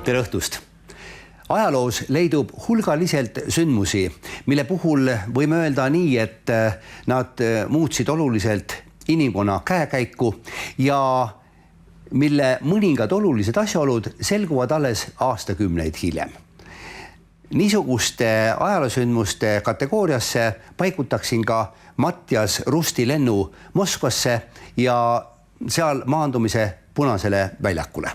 Tere õhtust! Ajaloos leidub hulgaliselt sündmusi, mille puhul võime öelda nii, et nad muutsid oluliselt inimkonna käekäiku ja mille mõningad olulised asjaolud selguvad alles aastakümneid hiljem. Niisuguste ajaloosündmuste kategooriasse paigutaksin ka Mattias Rusti lennu Moskvasse ja seal maandumise Punasele väljakule.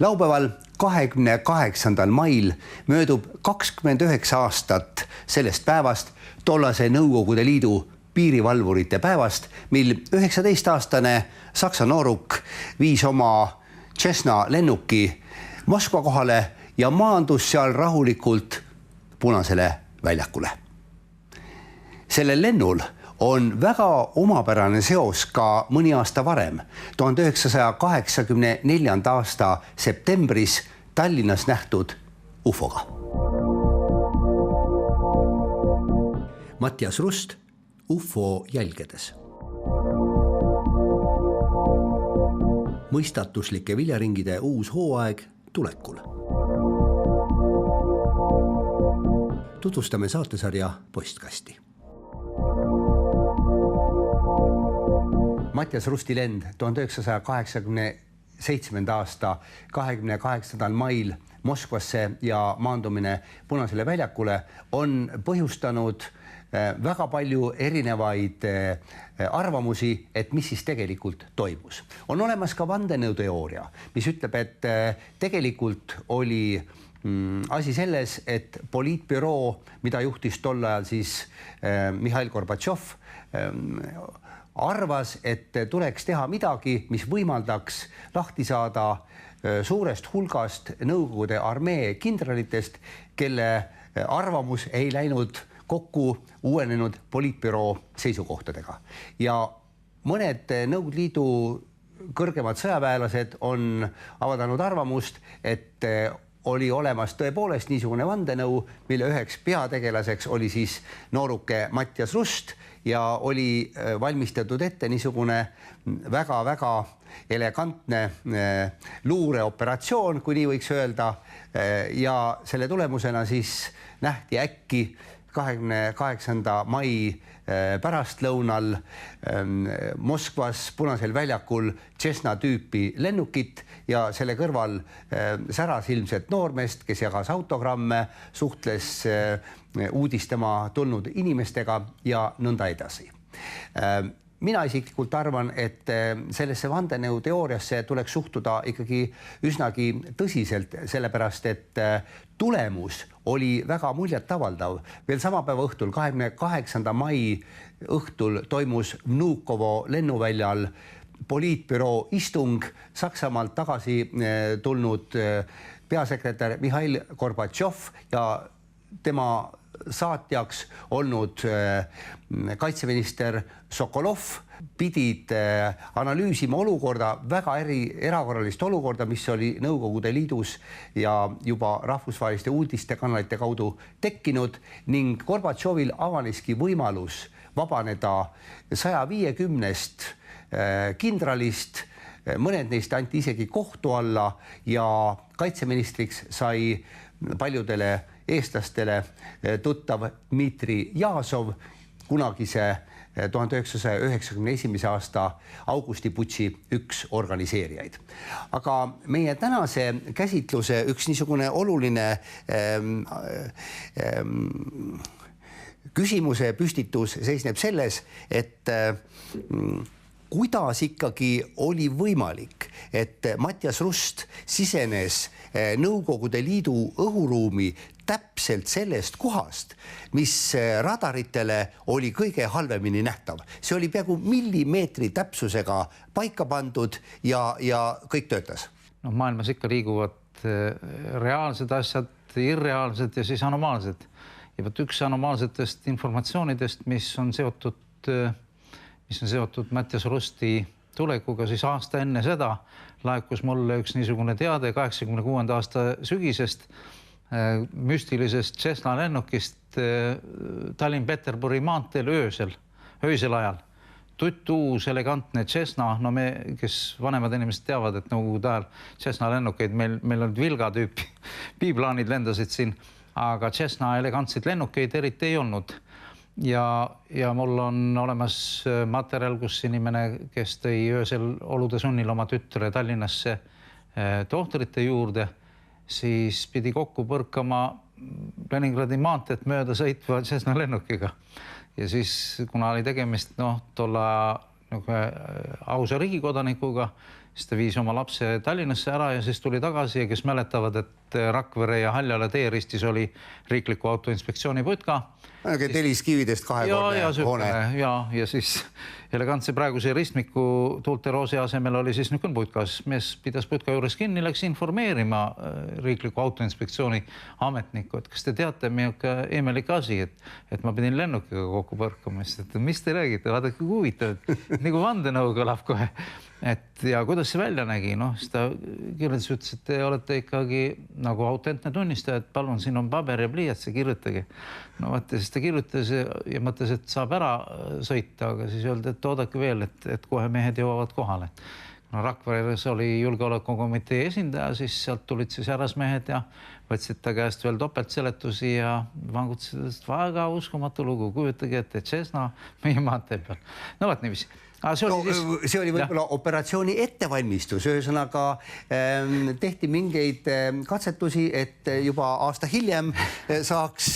Laupäeval 28. mail möödub 29 aastat sellest päevast, tollase Nõukogude Liidu piirivalvurite päevast, mil 19-aastane Saksa nooruk viis oma Cessna lennuki Moskva kohale ja maandus seal rahulikult Punasele väljakule. Sellel lennul on väga omapärane seos ka mõni aasta varem, 1984. aasta septembris Tallinnas nähtud UFO-ga. Mattias Rust UFO jälgedes. Mõistatuslike viljaringide uus hooaeg tulekul. Tutvustame saatesarja Postkasti. Mattias Rusti lend 1987. aasta 28. mail Moskvasse ja maandumine Punasele väljakule on põhjustanud väga palju erinevaid arvamusi, et mis siis tegelikult toimus. On olemas ka vandenõuteooria, mis ütleb, et tegelikult oli asi selles, et poliitbüroo, mida juhtis tol ajal siis Mihhail Gorbatšov, arvas, et tuleks teha midagi, mis võimaldaks lahti saada suurest hulgast Nõukogude armee kindralitest, kelle arvamus ei läinud kokku uuenenud poliitbüroo seisukohtadega. Ja mõned Nõukogude Liidu kõrgemad sõjaväelased on avaldanud arvamust, et oli olemas tõepoolest niisugune vandenõu, mille üheks peategelaseks oli siis nooruke Mattias Rust ja oli valmistatud ette niisugune väga-väga elegantne luureoperatsioon, kui nii võiks öelda, ja selle tulemusena siis nähti äkki 28. mai pärastlõunal Moskvas Punasel väljakul Cessna tüüpi lennukit ja selle kõrval säras ilmselt noormeest, kes jagas autogramme, suhtles uudistama tulnud inimestega ja nõnda edasi. Mina isiklikult arvan, et sellesse vandenõuteooriasse tuleks suhtuda ikkagi üsnagi tõsiselt, sellepärast et tulemus oli väga muljetavaldav. Veel sama päeva õhtul, 28. mai õhtul toimus Vnukovo lennuväljal poliitbüroo istung. Saksamaalt tagasi tulnud peasekretär Mihhail Gorbatšov ja tema saatjaks olnud kaitseminister Sokolov pidid analüüsima olukorda, väga erakorralist olukorda, mis oli Nõukogude Liidus ja juba rahvusvaheliste uudistekanalite kaudu tekkinud ning Gorbatšovil avaneski võimalus vabaneda 150 kindralist, mõned neist anti isegi kohtu alla ja kaitseministriks sai paljudele eestlastele tuttav Dmitri Jāzov, kunagise 1991. aasta augustiputši üks organiseerijaid. Aga meie tänase käsitluse üks niisugune oluline küsimuse püstitus seisneb selles, et kuidas ikkagi oli võimalik, et Mattias Rust sisenes Nõukogude Liidu õhuruumi täpselt sellest kohast, mis radaritele oli kõige halvemini nähtav. See oli peaaegu millimeetri täpsusega paika pandud ja kõik töötas. No, maailmas ikka liiguvad reaalsed asjad, irreaalsed ja siis anomaalsed. Ja võt üks anomaalsetest informatsioonidest, mis on seotud Mattias Rusti tulekuga, siis aasta enne seda laekus mulle üks niisugune teade 86. aasta sügisest müstilisest Cessna lennukist Tallinn-Peterburi maanteel öösel ajal. tuttuus elegantne Cessna, no me, kes vanemad inimesed teavad, et Nõukogude ajal Cessna lennukeid, meil olid Vilga tüüpi biplaanid lendasid siin, aga Cessna elegantseid lennukeid eriti ei olnud. Ja mul on olemas materjal, kus inimene, kes tõi öösel olude sunnil oma tütre Tallinnasse tohtrite juurde, siis pidi kokku põrkama Leningradi maanteed mööda sõitva Cessna lennukiga. Ja siis, kuna oli tegemist tolla ausa riigikodanikuga, siis ta viis oma lapse Tallinnasse ära ja siis tuli tagasi ja kes mäletavad, et Rakvere ja Haljala teeristis oli riikliku autoinspektsiooni putka. Teliskividest kahekordne hoone. Ja siis elegantse praeguse ristmiku Tuulte Roosi asemel oli siis nüüd putkas. Mees pidas putka juures kinni, läks informeerima riikliku autoinspektsiooni ametnikku, et kas te teate milline imelik asi, et ma pidin lennukiga kokku põrkama. Et mis te räägite, vaadake kui huvitav, nagu vandenõu kõlab kohe. Ja kuidas see välja nägi? Siis ta kirjutas, ütles, et te olete ikkagi nagu autentne tunnistaja, et palun, siin on paber ja pliiats ja kirjutage. Siis ta kirjutas ja mõtles, et saab ära sõita, aga siis öeldi, et oodake veel, et kohe mehed jõuavad kohale. Rakveres oli julgeolekukomitee esindaja, siis sealt tulid siis härrasmehed ja võtsid ta käest veel topeltseletusi ja vangutasid, et väga uskumatu lugu, kujutage, et Cessna meie maantee peal. Võt niiviisi. See oli võib-olla operatsiooni ettevalmistus, ühesõnaga tehti mingeid katsetusi, et juba aasta hiljem saaks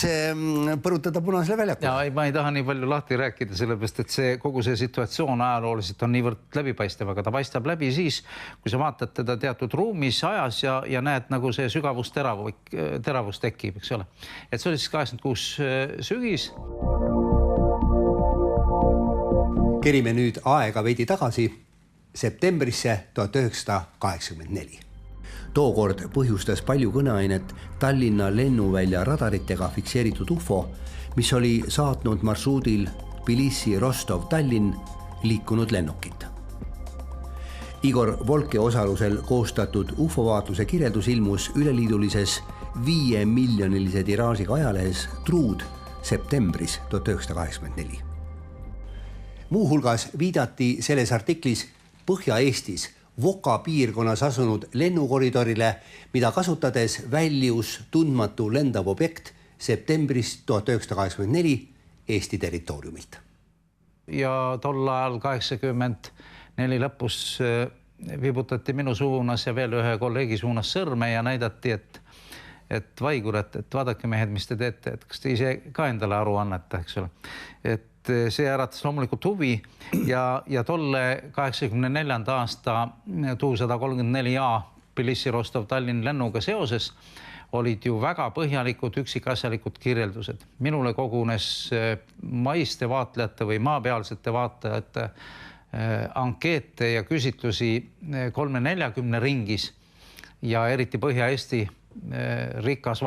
põrutada Punasele väljakule. Ja ma ei taha nii palju lahti rääkida, sellepärast, et kogu see situatsioon ajalooliselt on niivõrd läbipaistev, aga ta paistab läbi siis, kui sa vaatad teda teatud ruumis, ajas ja näed nagu see sügavus teravus tekib, eks ole. Et see oli siis 86 sügis. Kerime nüüd aega veidi tagasi septembrisse 1984. Tookord põhjustas palju kõneainet Tallinna lennuvälja radaritega fikseeritud UFO, mis oli saatnud marsruudil Tbilisi-Rostov-Tallinn liikunud lennukit. Igor Volke osalusel koostatud UFO-vaatluse kirjeldus ilmus üleliidulises 5-miljonilise tiraažiga ajalehes Truud septembris 1984. Muuhulgas viidati selles artiklis Põhja-Eestis Voka piirkonnas asunud lennukoridorile, mida kasutades väljus tundmatu lendav objekt septembris 1984 Eesti territooriumilt. Ja tol ajal 84 lõpus vibutati minu suunas ja veel ühe kolleegi suunas sõrme ja näidati, et vaigur, et vaadake mehed, mis te teete, et kas te ise ka endale aru annete, eks ole. Et see äratas loomulikult huvi ja tolle 84. aasta Tu-134A Tbilisi-Rostov-Tallinn lennuga seoses olid ju väga põhjalikud üksikasjalikud kirjeldused. Minule kogunes maiste vaatlejate või maapealsete vaatajate ankeete ja küsitlusi 340 ringis ja eriti Põhja-Eesti rikas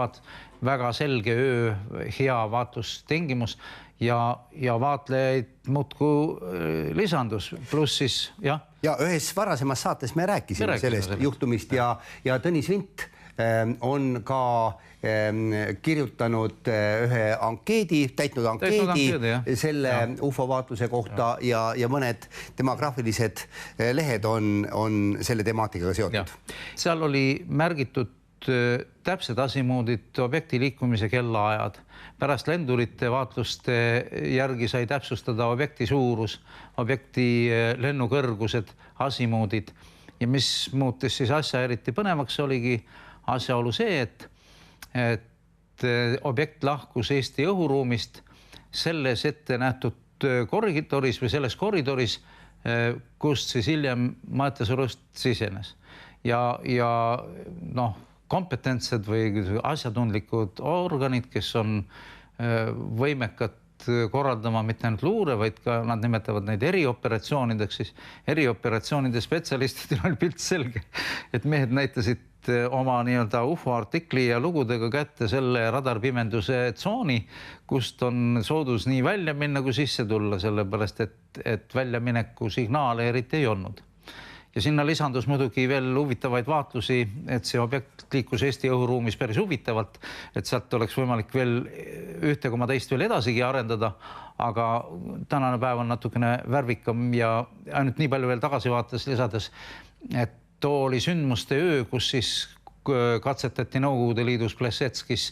väga selge öö, hea vaatlustingimus ja vaatlejaid muudku lisandus, pluss siis, jah. Ja ühes varasemas saates me rääkisime sellest juhtumist ja Tõnis Vint on ka kirjutanud ühe ankeedi, täitnud ankeedi selle UFO-vaatluse kohta ja mõned demograafilised lehed on selle temaatikaga seotud. Seal oli märgitud täpsed asimoodid, objekti liikumise kellaajad. Pärast lendurite vaatluste järgi sai täpsustada objekti suurus, objekti lennukõrgused, asimoodid. Ja mis muutis siis asja eriti põnevaks oligi asjaolu see, et objekt lahkus Eesti õhuruumist selles ette nähtud koridoris või selles koridoris, kust siis hiljem Mattias-Rust sisenes. Ja kompetentsed või asjatundlikud organid, kes on võimekad korraldama mitte ainult luure, vaid ka nad nimetavad neid erioperatsioonideks, siis erioperatsioonide spetsialistidel oli pilt selge, et mehed näitasid oma nii-öelda UFO artikli ja lugudega kätte selle radarpimenduse tsooni, kust on soodus nii välja minna kui sisse tulla, sellepärast et väljamineku signaale eriti ei olnud. ja sinna lisandus muidugi veel huvitavaid vaatlusi, et see objekt liikus Eesti õhuruumis päris huvitavalt, et sealt oleks võimalik veel ühte koma teist veel edasigi arendada, aga tänane päev on natukene värvikam ja ainult nii palju veel tagasivaates lisades, et too oli sündmuste öö, kus siis katsetati Nõukogude Liidus Plesetskis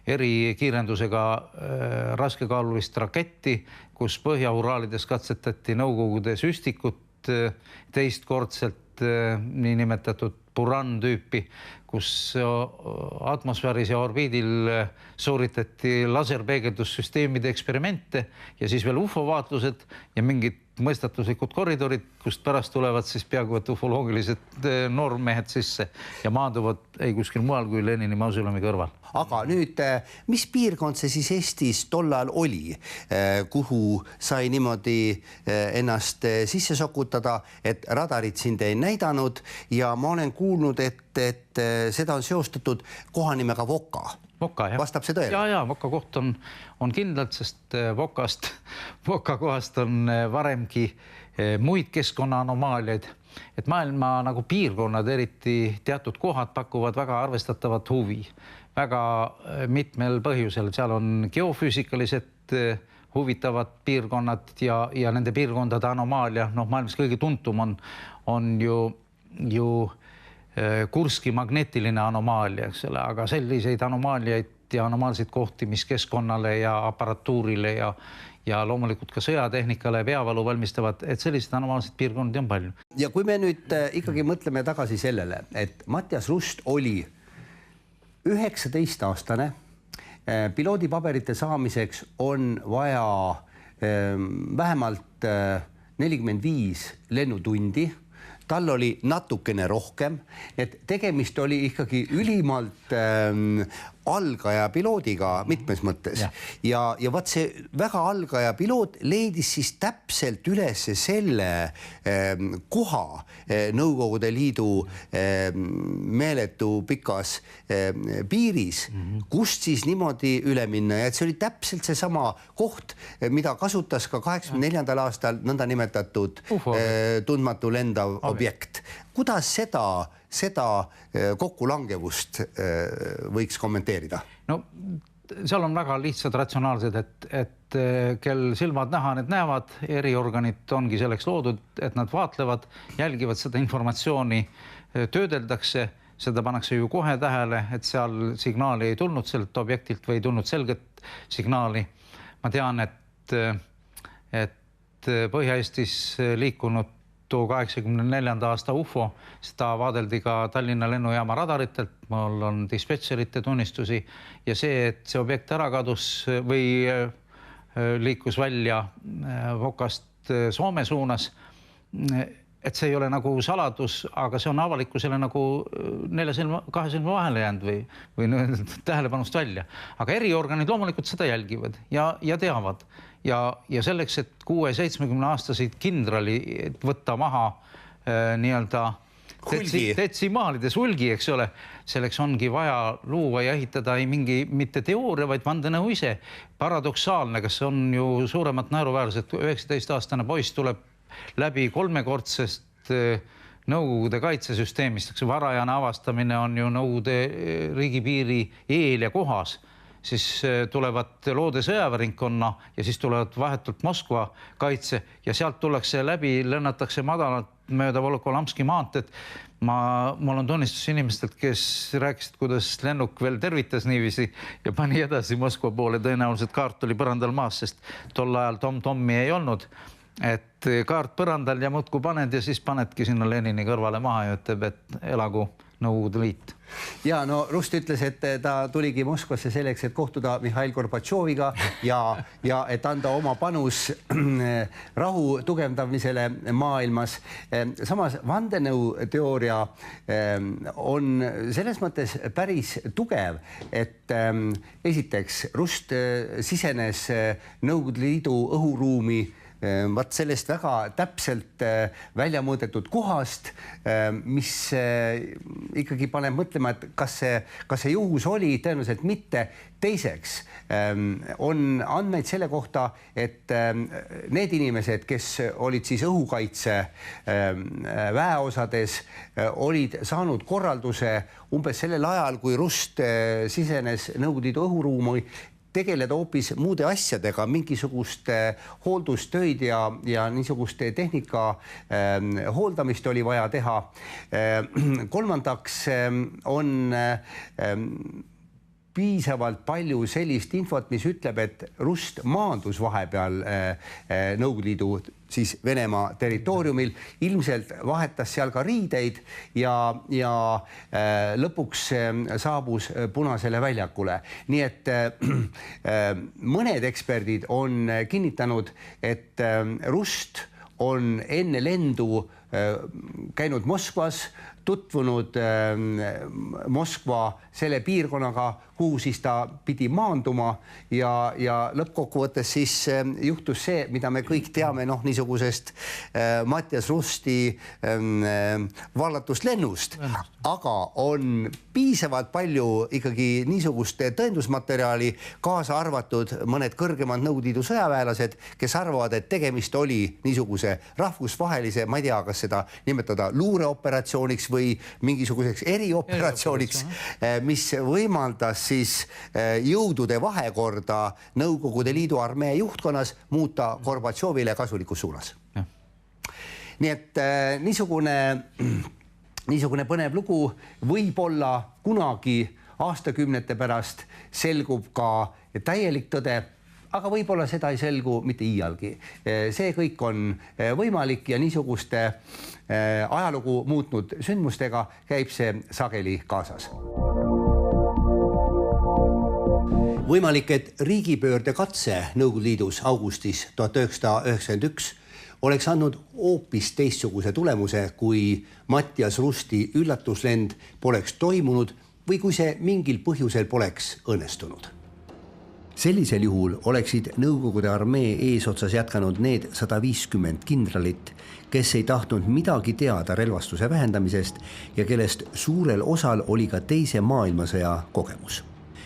erikiirendusega raskekaalulist raketti, kus Põhja-Uraalides katsetati Nõukogude süstikut teistkordselt niinimetatud Buran tüüpi, kus atmosfääris ja orbiidil sooritati laserpeegeldussüsteemide eksperimente ja siis veel UFO-vaatlused ja mingid mõistatuslikud koridorid, kust pärast tulevad siis peaaegu et ufoloogilised noormehed sisse ja maanduvad ei kuskil mujal kui Lenini mausoleumi kõrval. Aga nüüd, mis piirkond see siis Eestis tol ajal oli, kuhu sai niimoodi ennast sisse sokutada, et radarid sind ei näidanud ja ma olen kuulnud, et seda on seostatud kohanimega Voka. Voka, jah. Vastab see tõele? Ja, Voka koht on kindlalt, sest Voka kohast on varemgi muid keskkonna anomaaliaid, et maailma nagu piirkonnad, eriti teatud kohad pakuvad väga arvestatavat huvi, väga mitmel põhjusel. Seal on geofüüsikalised huvitavad piirkonnad ja nende piirkondade anomaalia, maailmas kõige tuntum on ju Kurski magneetiline anomaalia, eks ole, aga selliseid anomaaliaid ja anomaalseid kohti, mis keskkonnale ja aparatuurile ja loomulikult ka sõjatehnikale peavalu valmistavad, et sellised anomaalsed piirkondi on palju. Ja kui me nüüd ikkagi mõtleme tagasi sellele, et Mattias Rust oli 19-aastane, piloodipaberite saamiseks on vaja vähemalt 45 lennutundi, tal oli natukene rohkem, et tegemist oli ikkagi ülimalt algaja piloodiga mitmes mõttes. Ja vaat see väga algaja piloot leidis siis täpselt üles selle koha Nõukogude Liidu meeletu pikas piiris, kust siis niimoodi üle minna. Ja et see oli täpselt see sama koht, mida kasutas ka 84. aastal nõnda nimetatud tundmatu lendav objekt. Kuidas seda kokkulangevust võiks kommenteerida? No, seal on väga lihtsad ratsionaalsed, et kel silmad näha, need näevad, eriorganid ongi selleks loodud, et nad vaatlevad, jälgivad seda informatsiooni, töödeldakse, seda pannakse ju kohe tähele, et seal signaali ei tulnud sellelt objektilt või ei tulnud selget signaali. Ma tean, et Põhja-Eestis liikunud 84. aasta UFO, seda vaadeldi ka Tallinna lennujaama radaritelt, mul on dispetšerite tunnistusi ja see, et see objekt ära kadus või liikus välja Vokast Soome suunas, et see ei ole nagu saladus, aga see on avalikkusele nagu kahe silma vahele jäänud või tähelepanust välja. Aga eriorganid loomulikult seda jälgivad ja teavad. Ja selleks, et 6-70-aastaseid kindrali võtta maha nii-öelda detsimaalides hulgi, eks ole, selleks ongi vaja luua ja ehitada ei mingi mitte teooria, vaid vandenõu ise. Paradoksaalne, kas on ju suuremat naeruväärset, 19-aastane poiss tuleb läbi 3-kordsest Nõukogude kaitsesüsteemist, varajane avastamine on ju Nõukogude riigipiiri eel ja kohas, siis tulevad Loode sõjaväeringkonna ja siis tulevad vahetult Moskva kaitse ja sealt tullakse läbi, lennatakse madalalt mööda Volokolamski maanteed. Mul on tunnistus inimestelt, kes rääkisid, kuidas lennuk veel tervitas niiviisi ja pani edasi Moskva poole. Tõenäoliselt kaart oli põrandal maas, sest tol ajal Tom-Tommi ei olnud. Et kaart põrandal ja muudku paned ja siis panedki sinna Lenini kõrvale maha ja ütleb, et elagu Nõukogude Liit. Ja no Rust ütles, et ta tuligi Moskvasse selleks, et kohtuda Mihhail Gorbatšoviga ja et anda oma panus rahu tugevdamisele maailmas. Samas vandenõuteooria on selles mõttes päris tugev, et esiteks Rust sisenes Nõukogude Liidu õhuruumi vaat sellest väga täpselt välja mõõdetud kohast, mis ikkagi paneb mõtlema, et kas see juhus oli, tõenäoliselt mitte. Teiseks on andmeid selle kohta, et need inimesed, kes olid siis õhukaitse väeosades, olid saanud korralduse umbes sellel ajal, kui Rust sisenes Nõukogude Liidu õhuruumi, tegeleda hoopis muude asjadega, mingisuguste hooldustöid ja niisuguste tehnika hooldamist oli vaja teha. Kolmandaks on piisavalt palju sellist infot, mis ütleb, et Rust maandus vahepeal Nõukogude Liidu siis Venemaa territooriumil, ilmselt vahetas seal ka riideid ja lõpuks saabus Punasele väljakule. Nii et mõned eksperdid on kinnitanud, et Rust on enne lendu käinud Moskvas, tutvunud Moskva selle piirkonnaga, kuhu siis ta pidi maanduma ja lõppkokkuvõttes siis juhtus see, mida me kõik teame niisugusest Mattias Rusti vallatust lennust, aga on piisavalt palju ikkagi niisugust tõendusmaterjali, kaasa arvatud mõned kõrgemad Nõukogude Liidu sõjaväelased, kes arvavad, et tegemist oli niisuguse rahvusvahelise, ma ei tea, kas seda nimetada luureoperatsiooniks või mingisuguseks erioperatsiooniks, mis võimaldas siis jõudude vahekorda Nõukogude Liidu armee juhtkonnas muuta Gorbatšovile kasulikus suunas. Nii et niisugune põnev lugu, võib-olla kunagi aastakümnete pärast selgub ka täielik tõde, aga võib-olla seda ei selgu mitte iialgi. See kõik on võimalik ja niisuguste ajalugu muutnud sündmustega käib see sageli kaasas. Võimalik, et riigipöörde katse Nõukogude Liidus augustis 1991 oleks andnud hoopis teistsuguse tulemuse, kui Mattias Rusti üllatuslend poleks toimunud või kui see mingil põhjusel poleks õnnestunud. Sellisel juhul oleksid Nõukogude armee eesotsas jätkanud need 150 kindralit, kes ei tahtnud midagi teada relvastuse vähendamisest ja kellest suurel osal oli ka teise maailmasõja kogemus.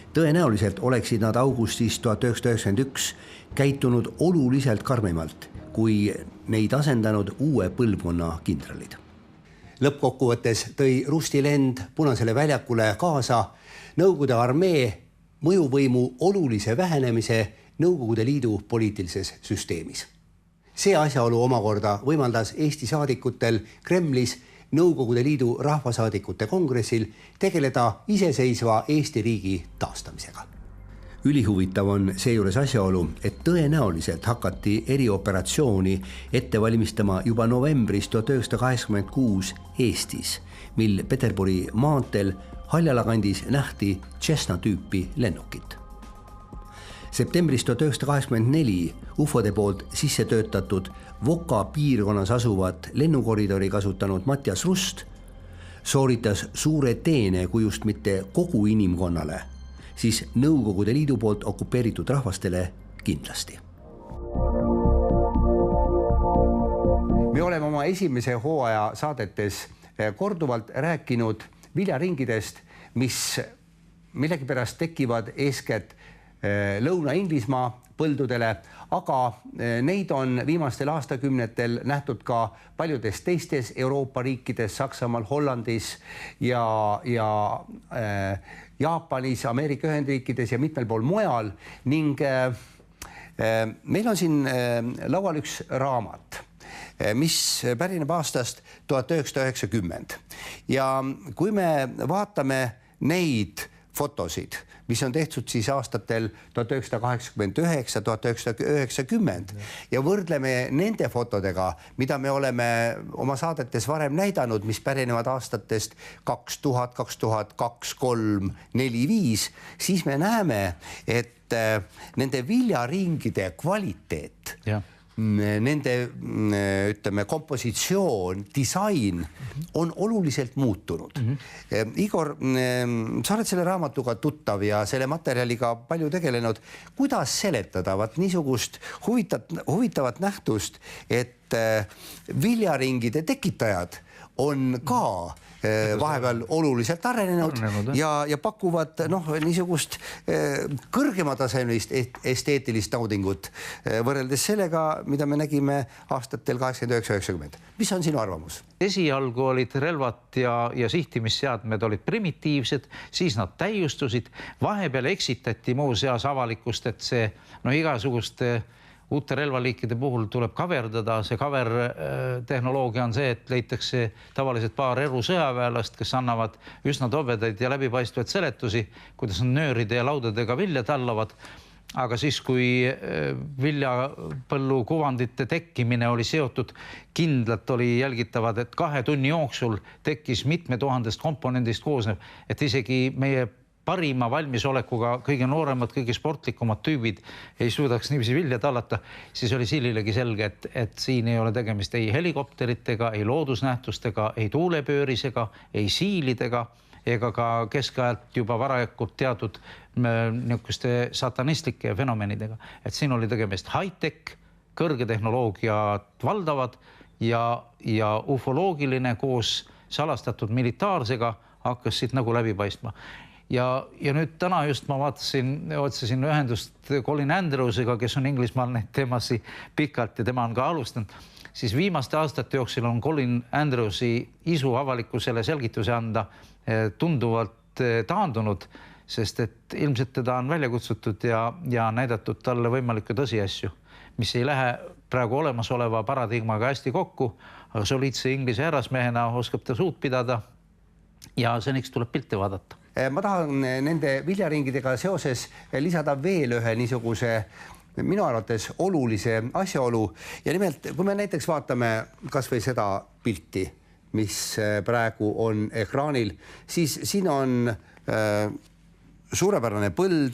Tõenäoliselt oleksid nad augustis 1991 käitunud oluliselt karmimalt, kui neid asendanud uue põlvkonna kindralid. Lõppkokkuvõttes tõi Rusti lend Punasele väljakule kaasa Nõukogude armee mõjuvõimu olulise vähenemise Nõukogude Liidu poliitilises süsteemis. See asjaolu omakorda võimaldas Eesti saadikutel Kremlis Nõukogude Liidu rahvasaadikute kongressil tegeleda iseseisva Eesti riigi taastamisega. Ülihuvitav on seejuures asjaolu, et tõenäoliselt hakati erioperatsiooni ette valmistama juba novembris 1986 Eestis, mil Peterburi maanteel Haljala kandis nähti Cessna tüüpi lennukit. Septembris 1984 UFOde poolt sisse töötatud Voka piirkonnas asuvat lennukoridori kasutanud Mattias Rust sooritas suure teene, kui just mitte kogu inimkonnale, siis Nõukogude Liidu poolt okupeeritud rahvastele kindlasti. Me oleme oma esimese hooaja saadetes korduvalt rääkinud viljaringidest, mis millegipärast tekivad eeskätt Lõuna-Inglismaa põldudele, aga neid on viimastel aastakümnetel nähtud ka paljudes teistes Euroopa riikides, Saksamaal, Hollandis ja Jaapanis, Ameerika Ühendriikides ja mitmel pool mujal ning meil on siin laual üks raamat, mis pärineb aastast 1990 ja kui me vaatame neid fotosid, mis on tehtud siis aastatel 1989-1990 ja võrdleme nende fotodega, mida me oleme oma saadetes varem näidanud, mis pärinevad aastatest 2000, 2002, 2003, 2004, siis me näeme, et nende viljaringide kvaliteet nende ütleme kompositsioon, disain on oluliselt muutunud. Igor, sa oled selle raamatuga tuttav ja selle materjaliga palju tegelenud. Kuidas seletada niisugust huvitavat nähtust, et viljaringide tekitajad on ka vahepeal oluliselt arenenud ja pakuvad niisugust kõrgematasemelist esteetilist naudingut võrreldes sellega, mida me nägime aastatel 89-90. Mis on sinu arvamus? Esialgu olid relvad ja sihtimisseadmed olid primitiivsed, siis nad täiustusid. Vahepeal eksitati muuseas avalikkust, et see igasuguste uute relvaliikide puhul tuleb kaverdada. See kavertehnoloogia on see, et leitakse tavaliselt paar eru sõjaväelast, kes annavad üsna tobedaid ja läbipaistvaid seletusi, kuidas on nööride ja laudadega vilja tallavad. Aga siis, kui viljapõllu kuvandite tekkimine oli seotud, kindlalt oli jälgitavad, et 2 tunni jooksul tekkis mitme tuhandest komponendist koosnev, et isegi meie parima valmisolekuga kõige nooremad, kõige sportlikumad tüübid ei suudaks niiviisi vilja tallata, siis oli Sillilegi selge, et siin ei ole tegemist ei helikopteritega, ei loodusnähtustega, ei tuulepöörisega, ei siilidega ega ka keskajalt juba varajakult teatud niisuguste satanistlike fenomenidega. Et siin oli tegemist high-tech, kõrge tehnoloogiat valdavad ja ufoloogiline koos salastatud militaarsega hakkas siit nagu läbi paistma. Ja nüüd täna just ma otsisin ühendust Colin Andrewsiga, kes on Inglismaal neid teemasi pikalt ja tema on ka alustanud. Siis viimaste aastate jooksul on Colin Andrewsi isu avalikkusele selgituse anda tunduvalt taandunud, sest et ilmselt teda on välja kutsutud ja näidatud talle võimalikke tõsiasju, mis ei lähe praegu olemasoleva paradigmaga hästi kokku, aga soliidse inglise härrasmehena oskab ta suud pidada ja seniks tuleb pilti vaadata. Ma tahan nende viljaringidega seoses lisada veel ühe niisuguse minu arvates olulise asjaolu ja nimelt, kui me näiteks vaatame kas või seda pilti, mis praegu on ekraanil, siis siin on suurepärane põld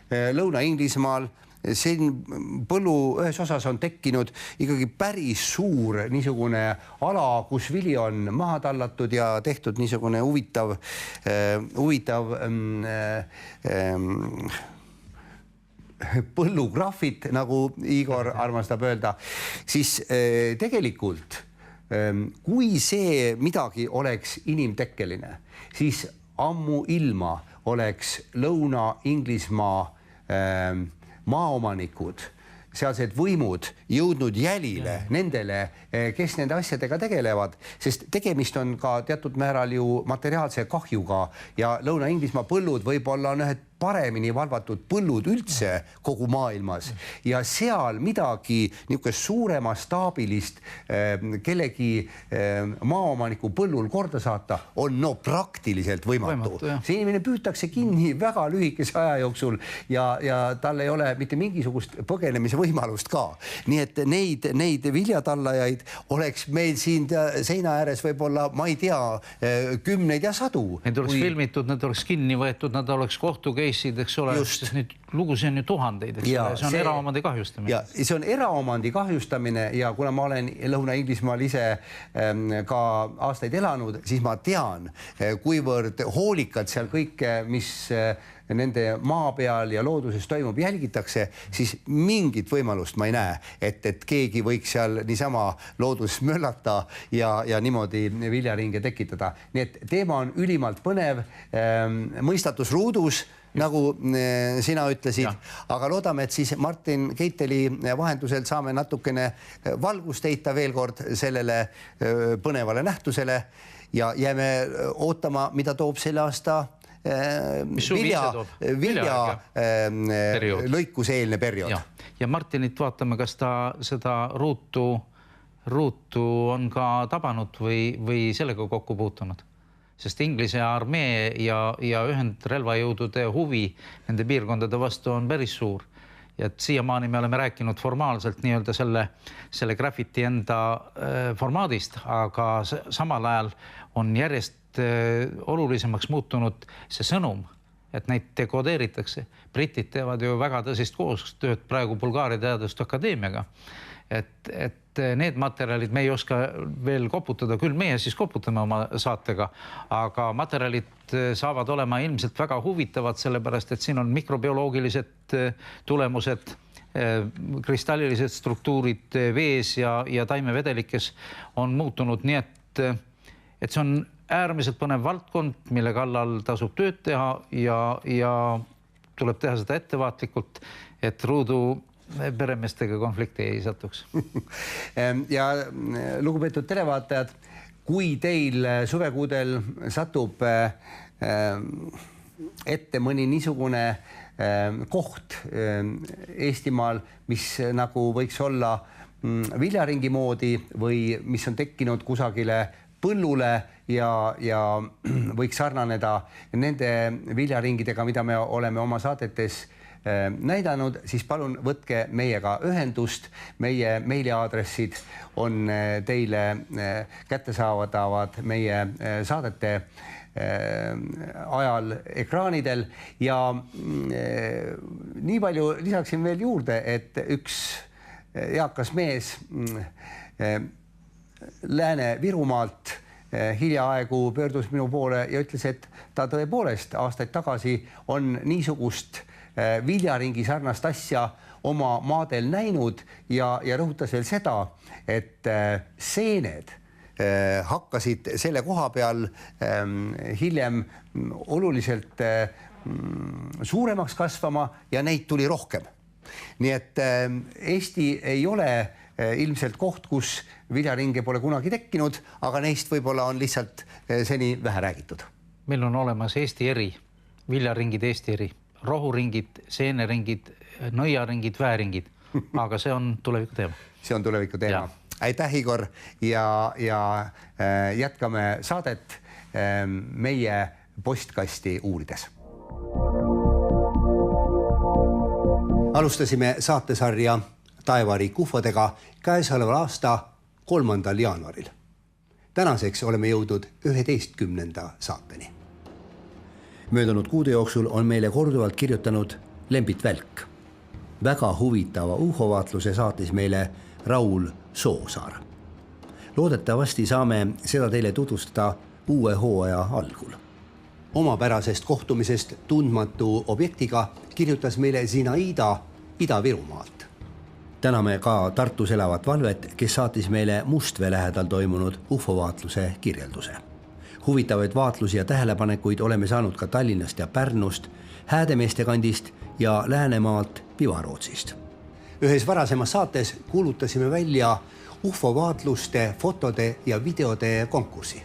Lõuna-Inglismaal. Siin põllu ühes osas on tekkinud ikkagi päris suur niisugune ala, kus vili on maha tallatud ja tehtud niisugune huvitav põllugraafit, nagu Igor armastab öelda, siis tegelikult kui see midagi oleks inimtekkeline, siis ammu ilma oleks Lõuna-Inglismaa maaomanikud, sealsed võimud jõudnud jälile nendele, kes nende asjadega tegelevad, sest tegemist on ka teatud määral ju materiaalse kahjuga ja Lõuna-Inglismaa põllud võib-olla on ühed paremini valvatud põllud üldse kogu maailmas ja seal midagi niisugust suuremastaabilist kellegi maaomaniku põllul korda saata on praktiliselt võimatu. See inimene püütakse kinni väga lühikese aja jooksul ja tal ei ole mitte mingisugust põgenemise võimalust ka. Nii et neid viljatallajaid oleks meil siin seina ääres võib-olla, ma ei tea, kümneid ja sadu. Need oleks filmitud, need oleks kinni võetud, nad oleks kohtukäisid, eks ole, sest neid lugusi on ju tuhandeid, eks ole, see on eraomandi kahjustamine. Ja see on eraomandi kahjustamine ja kuna ma olen Lõuna-Inglismaal ise ka aastaid elanud, siis ma tean, kuivõrd hoolikalt seal kõike, mis nende maa peal ja looduses toimub, jälgitakse, siis mingit võimalust ma ei näe, et keegi võiks seal niisama loodus möllata ja niimoodi viljaringe tekitada. Nii et teema on ülimalt põnev, mõistatus ruudus, nagu sina ütlesid, aga loodame, et siis Martin Keiteli vahendusel saame natukene valgust heita veel kord sellele põnevale nähtusele ja jääme ootama, mida toob selle aasta vilja lõikuseelne periood. Ja Martinit vaatame, kas ta seda ruutu on ka tabanud või sellega kokku puutunud. Sest Inglise armee ja ühendrelvajõudude huvi nende piirkondade vastu on päris suur. Ja siiamaani me oleme rääkinud formaalselt nii-öelda selle graffiti enda formaadist, aga samal ajal on järjest olulisemaks muutunud see sõnum, et neid dekodeeritakse. Britid teevad ju väga tõsist koostööd praegu Bulgaaria Teaduste Akadeemiaga, et need materjalid me ei oska veel koputada, küll meie siis koputame oma saatega, aga materjalid saavad olema ilmselt väga huvitavad, sellepärast et siin on mikrobioloogilised tulemused, kristallilised struktuurid vees ja taimevedelikes on muutunud, nii et see on äärmiselt põnev valdkond, mille kallal tasub tööd teha ja tuleb teha seda ettevaatlikult, et ruudu peremeestega konflikti ei satuks. Ja lugupeetud televaatajad, kui teil suvekuudel satub ette mõni niisugune koht Eestimaal, mis nagu võiks olla viljaringi moodi või mis on tekkinud kusagile põllule ja võiks sarnaneda nende viljaringidega, mida me oleme oma saadetes näidanud, siis palun võtke meiega ühendust. Meie meiliaadressid on teile kättesaadavad meie saadete ajal ekraanidel ja nii palju lisaksin veel juurde, et üks eakas mees Lääne-Virumaalt hiljaaegu pöördus minu poole ja ütles, et ta tõepoolest aastaid tagasi on niisugust viljaringi sarnast asja oma maadel näinud ja rõhutas veel seda, et seened hakkasid selle koha peal hiljem oluliselt suuremaks kasvama ja neid tuli rohkem. Nii et Eesti ei ole ilmselt koht, kus viljaringe pole kunagi tekkinud, aga neist võib-olla on lihtsalt seni vähe räägitud. Meil on olemas Eesti eri, viljaringid Eesti eri, rohuringid, seeneringid, nõiaringid, väeringid, aga see on tuleviku teema. See on tuleviku teema. Aitäh, Igor, ja jätkame saadet meie postkasti uurides. Alustasime saatesarja Taevariik ufodega käesoleval aasta 3. jaanuaril. Tänaseks oleme jõudnud 11. saateni. Möödunud kuude jooksul on meile korduvalt kirjutanud Lembit Välk. Väga huvitava ufovaatluse saatis meile Raul Soosaar. Loodetavasti saame seda teile tutvustada uue hooaja algul. Omapärasest kohtumisest tundmatu objektiga kirjutas meile Zinaida Ida-Virumaalt. Täname ka Tartus elavat Valvet, kes saatis meile Mustvee lähedal toimunud ufovaatluse kirjelduse. Huvitavaid vaatlusi ja tähelepanekuid oleme saanud ka Tallinnast ja Pärnust, Häädemeeste kandist ja Läänemaalt Pivarootsist. Ühes varasemas saates kuulutasime välja ufovaatluste, fotode ja videode konkursi.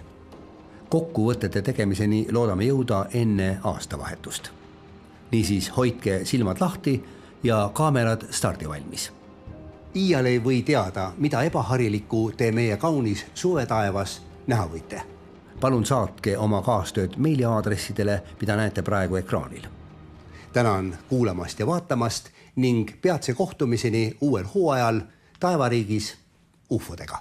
Kokkuvõtete tegemiseni loodame jõuda enne aastavahetust. Niisiis hoidke silmad lahti ja kaamerad stardivalmis. Iial ei või teada, mida ebaharilikku te meie kaunis suvetaevas näha võite. Palun saatke oma kaastööd meiliaadressidele, mida näete praegu ekraanil. Tänan kuulamast ja vaatamast ning peatse kohtumiseni uuel hooajal Taevariigis ufodega.